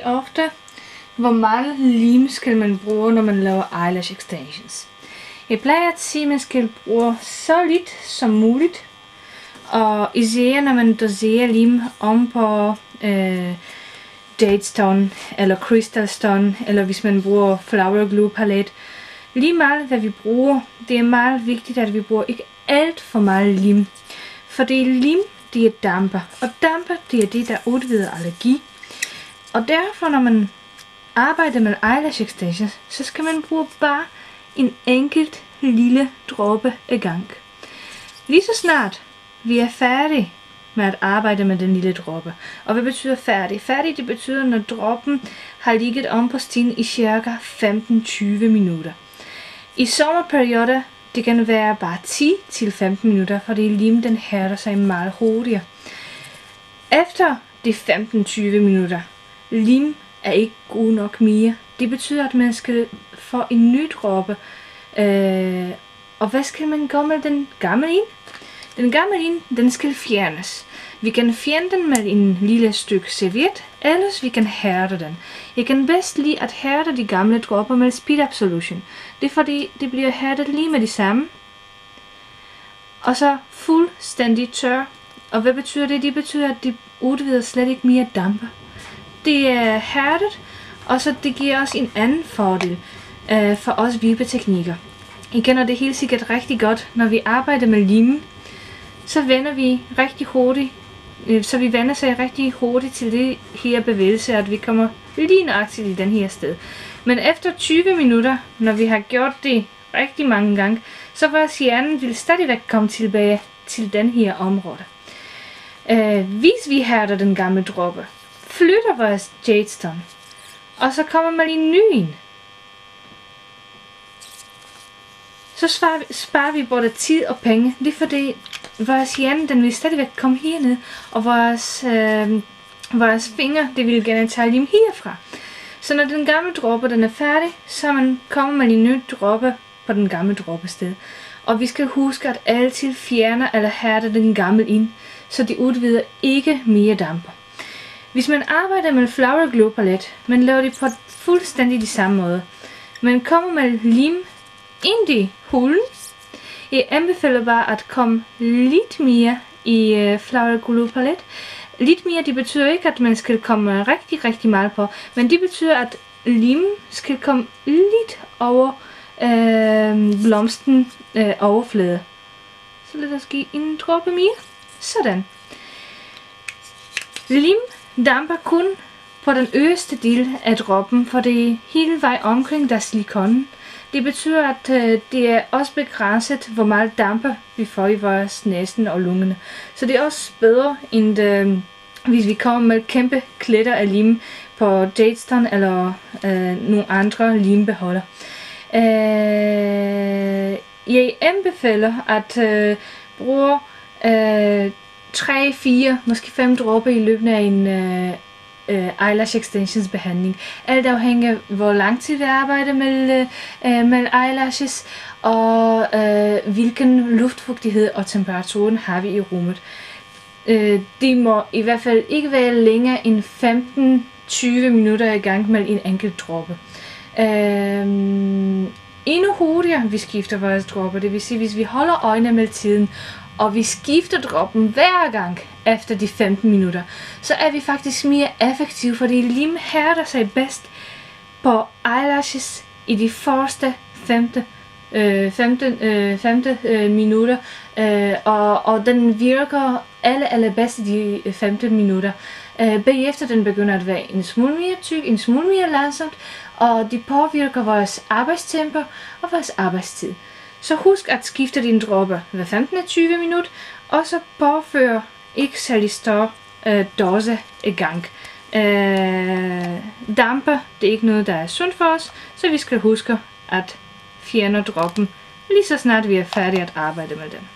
ofte, hvor meget lim skal man bruge, når man laver eyelash extensions. Jeg plejer at sige, at man skal bruge så lidt som muligt, og især når man doserer lim om på Jade Stone eller Crystal Stone, eller hvis man bruger Flower Glue Palette. Lige meget hvad vi bruger, det er meget vigtigt, at vi bruger ikke alt for meget lim. Fordi lim, det er damper, og damper, det er det, der udvider allergi. Og derfor, når man arbejder med eyelash extensions, så skal man bruge bare en enkelt lille dråbe ad gang. Lige så snart vi er færdige med at arbejde med den lille dråbe. Og hvad betyder færdig? Færdig, det betyder, når dråben har ligget om på stien i cirka 15-20 minutter. I sommerperioder, det kan være bare 10-15 minutter, fordi lim den hærder sig meget hurtigere. Efter de 15-20 minutter, lim er ikke god nok mere. Det betyder, at man skal få en ny dråbe. Og hvad skal man gøre med den gamle ind? Den gamle ind, den skal fjernes. Vi kan fjerne den med en lille stykke serviet, ellers vi kan hærde den. Jeg kan bedst lide at hærde de gamle dråber med speed up solution. Det er fordi, det bliver hærdet lige med det samme. Og så fuldstændig tør. Og hvad betyder det? Det betyder, at det udvider slet ikke mere damper. Det er hærdet, og så det giver os en anden fordel for os vibeteknikker. I kender det helt sikkert rigtig godt, når vi arbejder med lim, så vender vi rigtig hurtigt, så vi vender sig rigtig hurtigt til det her bevægelse, at vi kommer lige nøjagtigt i den her sted. Men efter 20 minutter, når vi har gjort det rigtig mange gange, så vores hjerne vil stadigvæk komme tilbage til den her område. Hvis vi hærder den gamle dråbe, flytter vores Jade Stone, og så kommer man en ny ind. Så sparer vi både tid og penge. Det er fordi vores hjerne, den vil stadigvæk komme herned, og vores fingre, det vil gerne tage lim herfra. Så når den gamle dråbe den er færdig, så kommer man en ny dråbe på den gamle dråbested. Og vi skal huske at altid fjerne eller hærde den gamle ind, så det udvider ikke mere damper. Hvis man arbejder med Flower Glue Palette, man laver det på fuldstændig de samme måde. Man kommer med lim ind i hulen. Jeg anbefaler bare at komme lidt mere i Flower Glue Palette. Lidt mere, det betyder ikke, at man skal komme rigtig meget på, men det betyder, at lim skal komme lidt over blomsten overflade. Så lad os give en dråbe mere. Sådan. Lim damper kun på den øverste del af dråben, for det er hele vej omkring der er silikonen. Det betyder, at det er også begrænset, hvor meget damper vi får i vores næsen og lungene. Så det er også bedre, end hvis vi kommer med kæmpe kletter af lim på Jade Stone eller nogle andre limbeholder. Jeg anbefaler at bruge 3, 4, måske 5 dråber i løbet af en eyelash extensions behandling. Alt afhængig af hvor lang tid vi arbejder med eyelashes, og hvilken luftfugtighed og temperaturen har vi i rummet. Det må i hvert fald ikke være længere end 15-20 minutter i gang med en enkelt dråbe. Endnu hurtigere vi skifter vores dråber, det vil sige hvis vi holder øjnene med tiden, og vi skifter dråben hver gang efter de 15 minutter, så er vi faktisk mere effektive, fordi lim hærder sig bedst på eyelashes i de første 15 minutter, og den virker allerbedst i de 15 minutter. Bagefter den begynder at være en smule mere tyk, en smule mere langsomt, og det påvirker vores arbejdstempo og vores arbejdstid. Så husk at skifte din dråbe hver 15-20 minutter, og så påfør ikke særlig stor dose i gang. Damper, det er ikke noget, der er sundt for os, så vi skal huske at fjerne dråben lige så snart vi er færdige at arbejde med den.